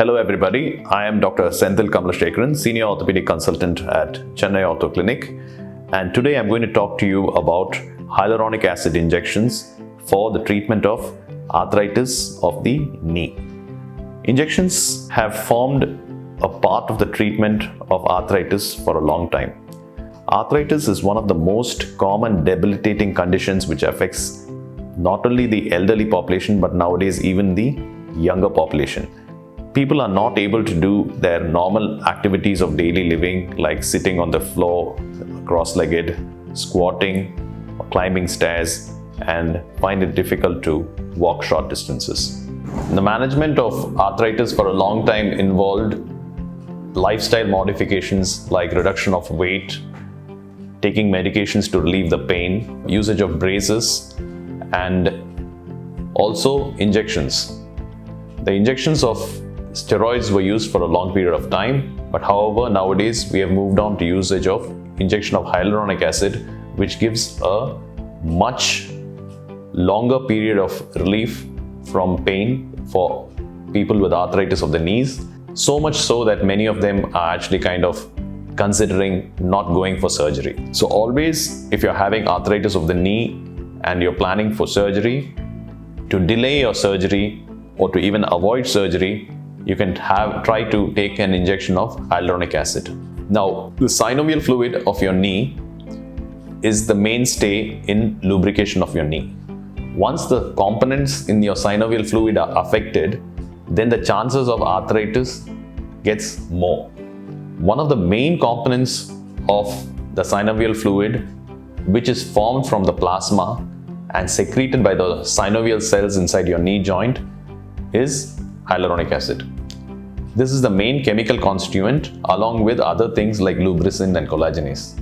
Hello everybody, I am Dr. Senthil Kamalasekaran, Senior Orthopaedic Consultant at Chennai Ortho Clinic, and today I'm going to talk to you about hyaluronic acid injections for the treatment of arthritis of the knee. Injections have formed a part of the treatment of arthritis for a long time. Arthritis is one of the most common debilitating conditions which affects not only the elderly population but nowadays even the younger population. People are not able to do their normal activities of daily living like sitting on the floor, cross-legged, squatting, or climbing stairs, and find it difficult to walk short distances. The management of arthritis for a long time involved lifestyle modifications like reduction of weight, taking medications to relieve the pain, usage of braces, and also injections. The injections of steroids were used for a long period of time, but however nowadays we have moved on to usage of injection of hyaluronic acid, which gives a much longer period of relief from pain for people with arthritis of the knees, so much so that many of them are actually kind of considering not going for surgery. So always, if you're having arthritis of the knee and you're planning for surgery, to delay your surgery or to even avoid surgery, you can try to take an injection of hyaluronic acid. Now, the synovial fluid of your knee is the mainstay in lubrication of your knee. Once the components in your synovial fluid are affected, then the chances of arthritis gets more. One of the main components of the synovial fluid, which is formed from the plasma and secreted by the synovial cells inside your knee joint, is hyaluronic acid. This is the main chemical constituent along with other things like lubricant and collagenase.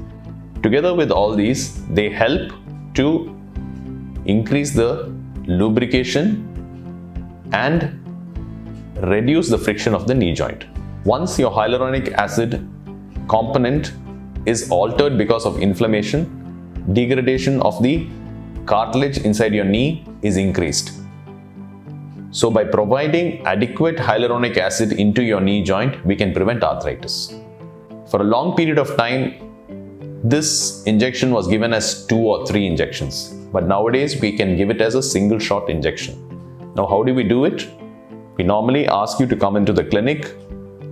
Together with all these, they help to increase the lubrication and reduce the friction of the knee joint. Once your hyaluronic acid component is altered because of inflammation, degradation of the cartilage inside your knee is increased. So by providing adequate hyaluronic acid into your knee joint, we can prevent arthritis. For a long period of time, this injection was given as 2 or 3 injections, but nowadays we can give it as a single shot injection. Now how do we do it? We normally ask you to come into the clinic,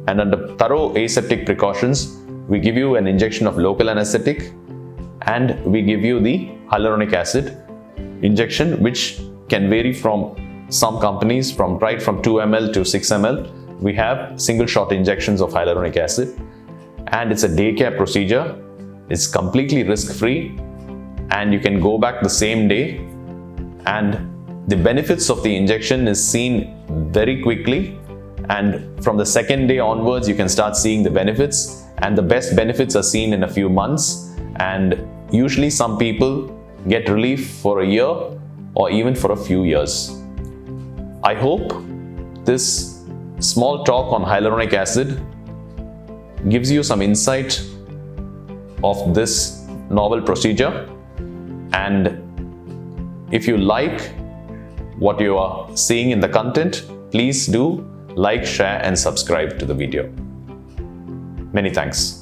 and under thorough aseptic precautions, we give you an injection of local anesthetic and we give you the hyaluronic acid injection, which can vary from some companies from 2 ml to 6 ml. We have single shot injections of hyaluronic acid, and it's a day care procedure. It's completely risk-free and you can go back the same day, and the benefits of the injection is seen very quickly, and from the second day onwards you can start seeing the benefits, and the best benefits are seen in a few months, and usually some people get relief for a year or even for a few years. I hope this small talk on hyaluronic acid gives you some insight of this novel procedure, and if you like what you are seeing in the content, please do like, share and subscribe to the video. Many thanks.